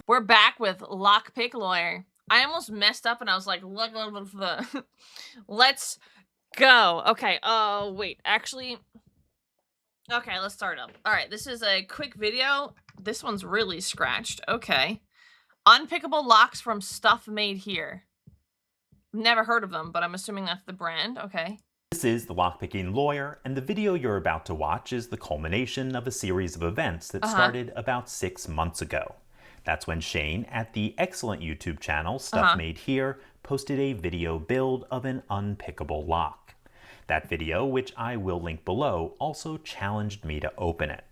We're back with Lockpick Lawyer. I almost messed up and I was like, let's go. Okay, wait, actually, okay, let's start up. All right, this is a quick video. This one's really scratched. Okay. Unpickable locks from Stuff Made Here. Never heard of them, but I'm assuming that's the brand. Okay. This is the Lockpicking Lawyer, and the video you're about to watch is the culmination of a series of events that started about 6 months ago. That's when Shane, at the excellent YouTube channel Stuff Made Here, posted a video build of an unpickable lock. That video, which I will link below, also challenged me to open it.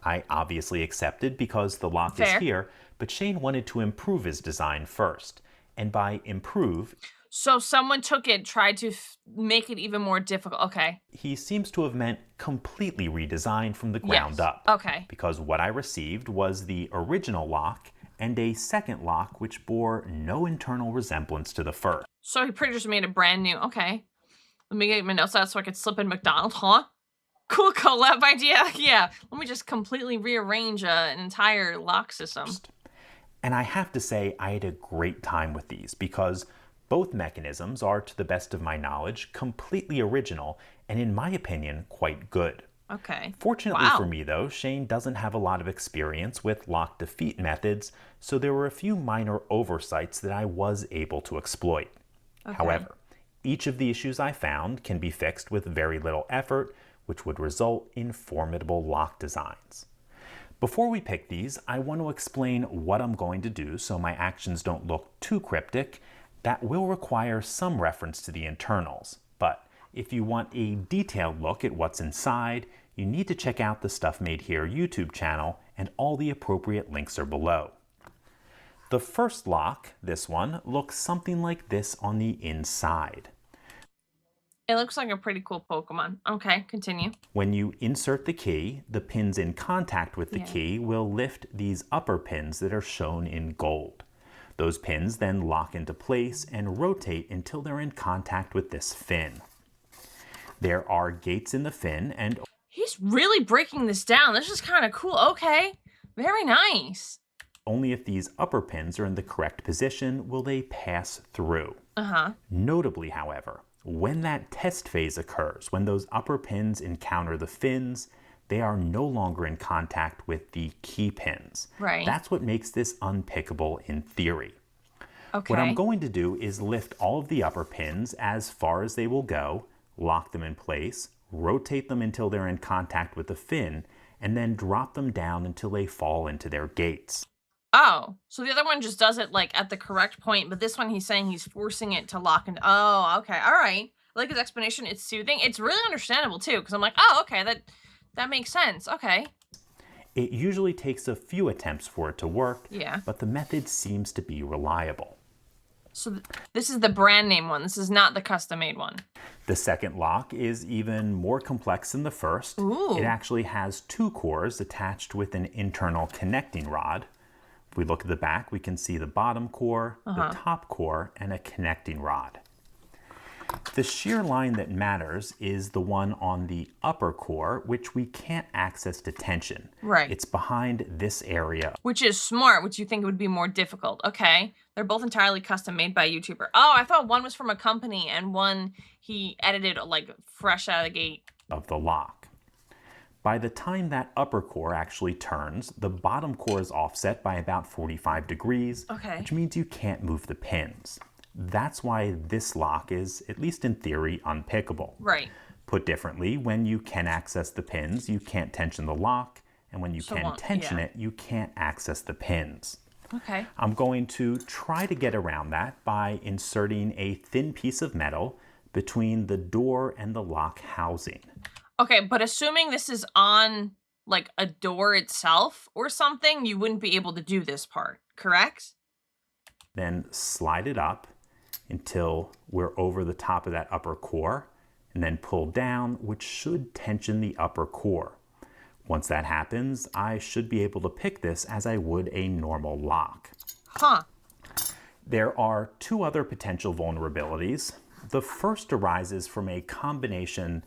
I obviously accepted because the lock is here, but Shane wanted to improve his design first. And by improve... So someone took it, tried to make it even more difficult. Okay. He seems to have meant completely redesigned from the ground up. Okay. Because what I received was the original lock and a second lock which bore no internal resemblance to the first. So he pretty much made a brand new, okay. Let me get my notes out so I could slip in McDonald's, huh? Cool collab idea, yeah. Let me just completely rearrange an entire lock system. And I have to say, I had a great time with these because both mechanisms are, to the best of my knowledge, completely original and, in my opinion, quite good. Okay. Fortunately for me, though, Shane doesn't have a lot of experience with lock defeat methods, so there were a few minor oversights that I was able to exploit. However, each of the issues I found can be fixed with very little effort, which would result in formidable lock designs. Before we pick these, I want to explain what I'm going to do so my actions don't look too cryptic. That will require some reference to the internals, but if you want a detailed look at what's inside, you need to check out the Stuff Made Here YouTube channel, and all the appropriate links are below. The first lock, this one, looks something like this on the inside. It looks like a pretty cool Pokemon. Okay, continue. When you insert the key, the pins in contact with the key will lift these upper pins that are shown in gold. Those pins then lock into place and rotate until they're in contact with this fin. There are gates in the fin and... He's really breaking this down. This is kind of cool. Okay, very nice. Only if these upper pins are in the correct position will they pass through. Notably, however, when that test phase occurs, when those upper pins encounter the fins, they are no longer in contact with the key pins. Right. That's what makes this unpickable in theory. Okay. What I'm going to do is lift all of the upper pins as far as they will go, lock them in place, rotate them until they're in contact with the fin, and then drop them down until they fall into their gates. Oh, so the other one just does it like at the correct point, but this one he's saying he's forcing it to lock into. Oh, okay, all right. I like his explanation. It's soothing. It's really understandable too, because I'm like, oh, okay, that makes sense. Okay. It usually takes a few attempts for it to work, but the method seems to be reliable. So this is the brand name one. This is not the custom-made one. The second lock is even more complex than the first. Ooh. It actually has two cores attached with an internal connecting rod. If we look at the back, we can see the bottom core, the top core, and a connecting rod. The shear line that matters is the one on the upper core, which we can't access to tension. Right. It's behind this area. Which is smart, which you think would be more difficult. Okay. They're both entirely custom made by a YouTuber. Oh, I thought one was from a company and one he edited like fresh out of the gate. Of the lock. By the time that upper core actually turns, the bottom core is offset by about 45 degrees, which means you can't move the pins. That's why this lock is, at least in theory, unpickable. Right. Put differently, when you can access the pins, you can't tension the lock, and when you can tension it, you can't access the pins. Okay. I'm going to try to get around that by inserting a thin piece of metal between the door and the lock housing. Okay, but assuming this is on like a door itself or something, you wouldn't be able to do this part, correct? Then slide it up until we're over the top of that upper core, and then pull down, which should tension the upper core. Once that happens, I should be able to pick this as I would a normal lock. There are two other potential vulnerabilities. The first arises from a combination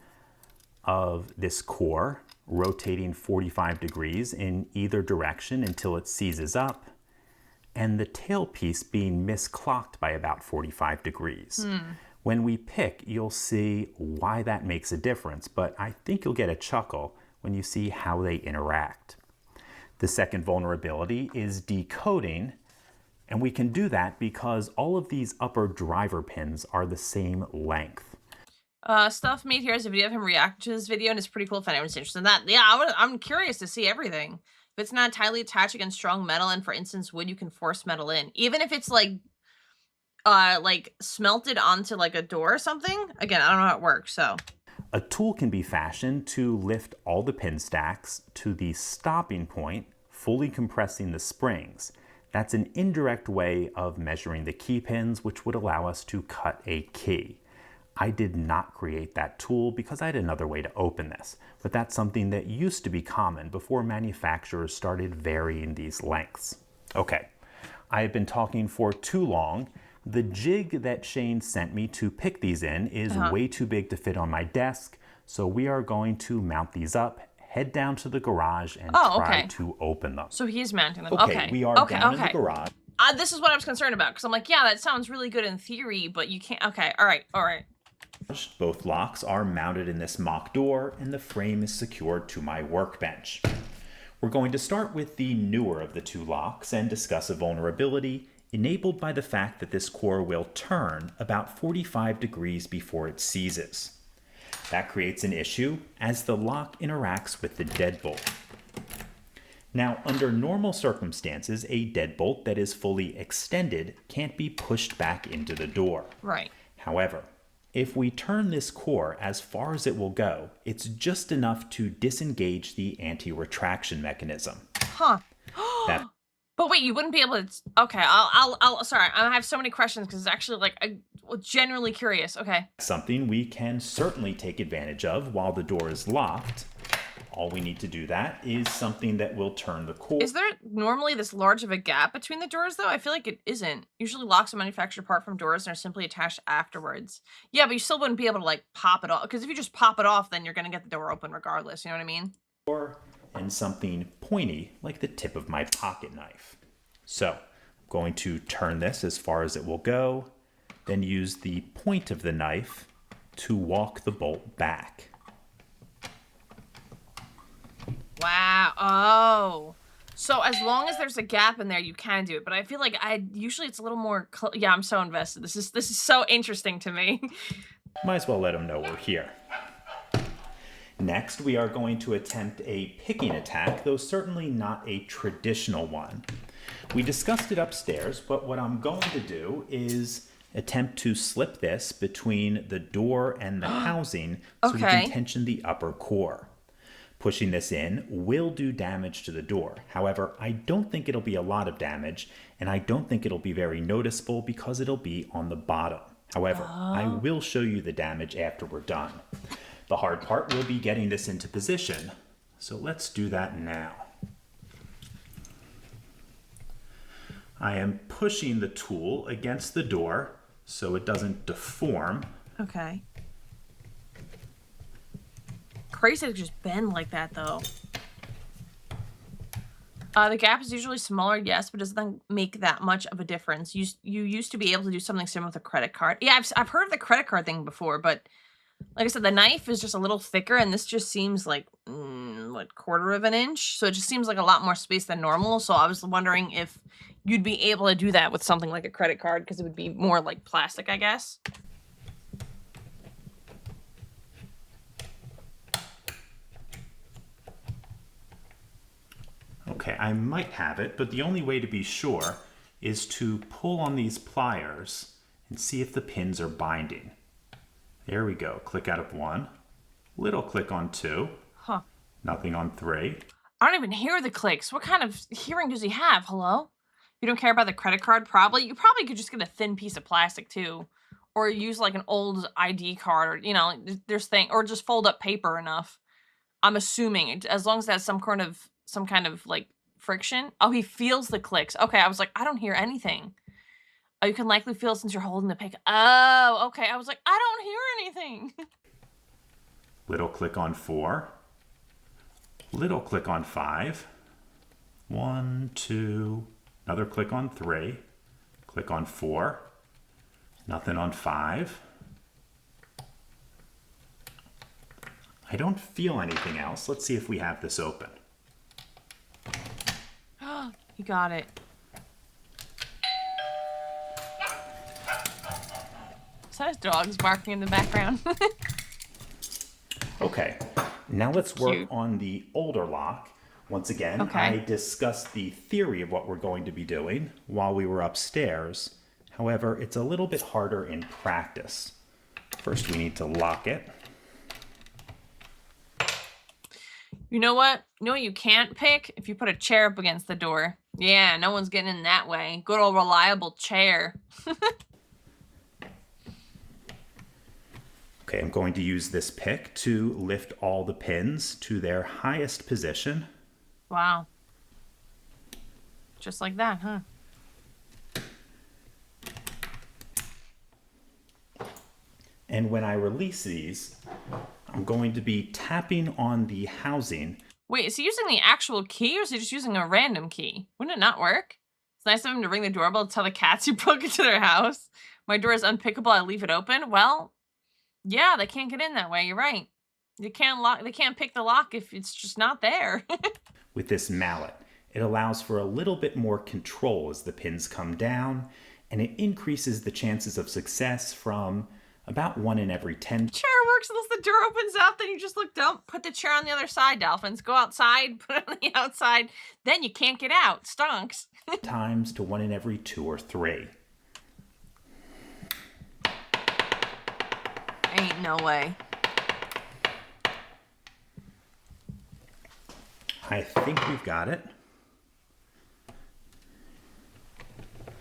of this core rotating 45 degrees in either direction until it seizes up, and the tailpiece being misclocked by about 45 degrees. When we pick, you'll see why that makes a difference, but I think you'll get a chuckle when you see how they interact. The second vulnerability is decoding, and we can do that because all of these upper driver pins are the same length. Stuff made here is a video of him reacting to this video, and it's pretty cool if anyone's interested in that. Yeah, I'm curious to see everything. If it's not entirely attached against strong metal, and for instance, wood, you can force metal in. Even if it's like smelted onto like a door or something. Again, I don't know how it works, so. A tool can be fashioned to lift all the pin stacks to the stopping point, fully compressing the springs. That's an indirect way of measuring the key pins, which would allow us to cut a key. I did not create that tool because I had another way to open this, but that's something that used to be common before manufacturers started varying these lengths. Okay, I have been talking for too long. The jig that Shane sent me to pick these in is way too big to fit on my desk, so we are going to mount these up, head down to the garage, and try to open them. So he's mounting them. Okay, we are down in the garage. This is what I was concerned about, because I'm like, yeah, that sounds really good in theory, but you can't. Okay, all right. Both locks are mounted in this mock door, and the frame is secured to my workbench. We're going to start with the newer of the two locks and discuss a vulnerability enabled by the fact that this core will turn about 45 degrees before it seizes. That creates an issue as the lock interacts with the deadbolt. Now, under normal circumstances, a deadbolt that is fully extended can't be pushed back into the door. Right. However, if we turn this core as far as it will go, it's just enough to disengage the anti-retraction mechanism. But wait, you wouldn't be able to. Okay, I'll. Sorry, I have so many questions because it's actually like I'm genuinely curious. Okay. Something we can certainly take advantage of while the door is locked. All we need to do that is something that will turn the core. Is there normally this large of a gap between the doors, though? I feel like it isn't. Usually locks are manufactured apart from doors and are simply attached afterwards. Yeah, but you still wouldn't be able to, like, pop it off. Because if you just pop it off, then you're going to get the door open regardless. You know what I mean? And something pointy, like the tip of my pocket knife. So, I'm going to turn this as far as it will go, then use the point of the knife to walk the bolt back. Wow. Oh. So as long as there's a gap in there, you can do it. But I feel like usually it's a little more. Yeah, I'm so invested. This is so interesting to me. Might as well let them know we're here. Next, we are going to attempt a picking attack, though certainly not a traditional one. We discussed it upstairs, but what I'm going to do is attempt to slip this between the door and the housing so we can tension the upper core. Pushing this in will do damage to the door. However, I don't think it'll be a lot of damage, and I don't think it'll be very noticeable because it'll be on the bottom. However, I will show you the damage after we're done. The hard part will be getting this into position, so let's do that now. I am pushing the tool against the door so it doesn't deform. Okay. Crazy to just bend like that, though. The gap is usually smaller, yes, but doesn't make that much of a difference. You used to be able to do something similar with a credit card. Yeah, I've heard of the credit card thing before, but like I said, the knife is just a little thicker, and this just seems like, what, quarter of an inch? So it just seems like a lot more space than normal. So I was wondering if you'd be able to do that with something like a credit card, because it would be more like plastic, I guess. Okay, I might have it, but the only way to be sure is to pull on these pliers and see if the pins are binding. There we go. Click out of 1. Little click on 2. Nothing on 3. I don't even hear the clicks. What kind of hearing does he have? Hello? You don't care about the credit card? Probably. You probably could just get a thin piece of plastic too. Or use like an old ID card, or, you know, there's or just fold up paper enough. I'm assuming, as long as it has some kind of like friction. Oh, he feels the clicks. Okay, I was like, I don't hear anything. Oh, you can likely feel it since you're holding the pick. Oh, okay. I was like, I don't hear anything. Little click on 4. Little click on 5. 1, 2, Another click on 3. Click on 4. Nothing on 5. I don't feel anything else. Let's see if we have this open. You got it. So his dog's barking in the background. Okay, now let's work Cute. on the older lock. Once again, Okay. I discussed the theory of what we're going to be doing while we were upstairs. However, it's a little bit harder in practice. First, we need to lock it. You know what? You know what you can't pick? If you put a chair up against the door. Yeah, no one's getting in that way. Good old reliable chair. Okay, I'm going to use this pick to lift all the pins to their highest position. Wow. Just like that, huh? And when I release these, I'm going to be tapping on the housing. Wait, is he using the actual key or is he just using a random key? Wouldn't it not work? It's nice of him to ring the doorbell to tell the cats you broke into their house. My door is unpickable, I leave it open. Well, yeah, they can't get in that way. You're right. They can't pick the lock if it's just not there. With this mallet, it allows for a little bit more control as the pins come down, and it increases the chances of success from about 1 in every 10 Chair works unless the door opens out, then you just look dumb. Put the chair on the other side, Dolphins. Go outside, put it on the outside. Then you can't get out. Stonks. times to 1 in every 2 or 3. Ain't no way. I think we've got it.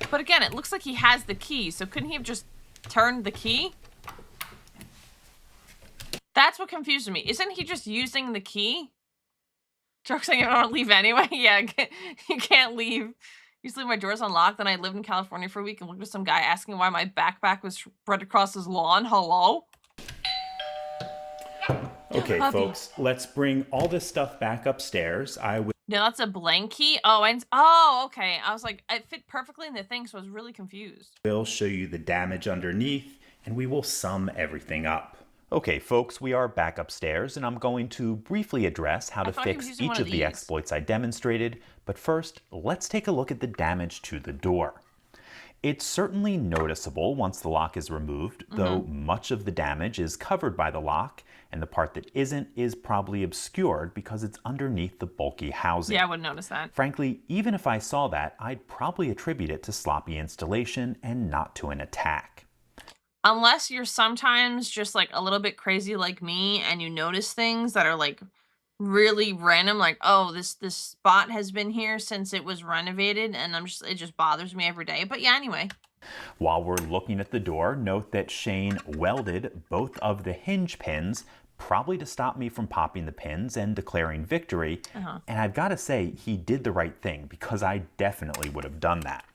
But again, it looks like he has the key, so couldn't he have just turned the key? That's what confused me. Isn't he just using the key? Joke's saying I don't leave anyway. Yeah, you can't leave. Usually my door's unlocked, then I lived in California for a week and looked at some guy asking why my backpack was spread across his lawn. Hello? Okay, Love you. folks, let's bring all this stuff back upstairs. No, that's a blank key? Oh, okay. I was like, it fit perfectly in the thing, so I was really confused. We'll show you the damage underneath, and we will sum everything up. Okay, folks, we are back upstairs, and I'm going to briefly address how to thought he was fix using each one of of the these. exploits I demonstrated. But first, let's take a look at the damage to the door. It's certainly noticeable once the lock is removed, though much of the damage is covered by the lock, and the part that isn't is probably obscured because it's underneath the bulky housing. Yeah, I wouldn't notice that. Frankly, even if I saw that, I'd probably attribute it to sloppy installation and not to an attack. Unless you're sometimes just like a little bit crazy like me and you notice things that are like really random, like, oh, this spot has been here since it was renovated, and it just bothers me every day. But yeah, anyway. While we're looking at the door, note that Shane welded both of the hinge pins, probably to stop me from popping the pins and declaring victory. And I've got to say, he did the right thing because I definitely would have done that.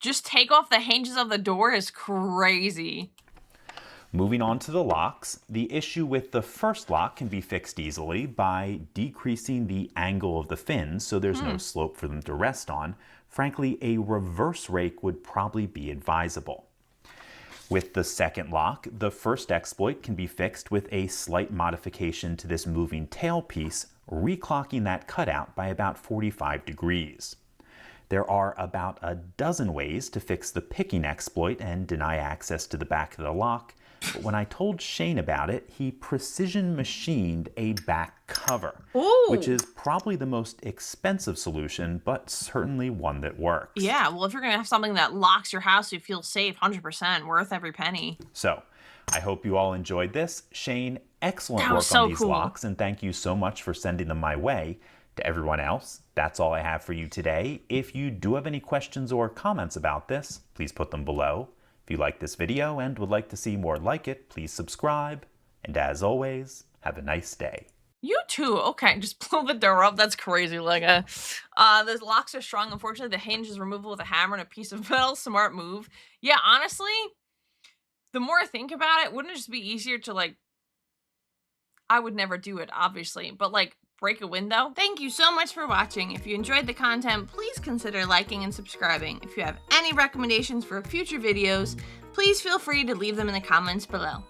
Just take off the hinges of the door is crazy. Moving on to the locks, the issue with the first lock can be fixed easily by decreasing the angle of the fins so there's no slope for them to rest on. Frankly, a reverse rake would probably be advisable. With the second lock, the first exploit can be fixed with a slight modification to this moving tailpiece, reclocking that cutout by about 45 degrees. There are about a dozen ways to fix the picking exploit and deny access to the back of the lock, but when I told Shane about it, he precision machined a back cover, which is probably the most expensive solution, but certainly one that works. Yeah, well, if you're going to have something that locks your house so you feel safe, 100%, worth every penny. So, I hope you all enjoyed this. Shane, excellent That work was so on these cool. locks, and thank you so much for sending them my way. To everyone else, that's all I have for you today. If you do have any questions or comments about this, please put them below. If you like this video and would like to see more like it, please subscribe. And as always, have a nice day. You too. Okay, just blow the door up. That's crazy. Like, the locks are strong. Unfortunately, the hinge is removable with a hammer and a piece of metal. Smart move. Yeah, honestly, the more I think about it, wouldn't it just be easier to, like, I would never do it, obviously, but, like, break a window. Thank you so much for watching. If you enjoyed the content, please consider liking and subscribing. If you have any recommendations for future videos, please feel free to leave them in the comments below.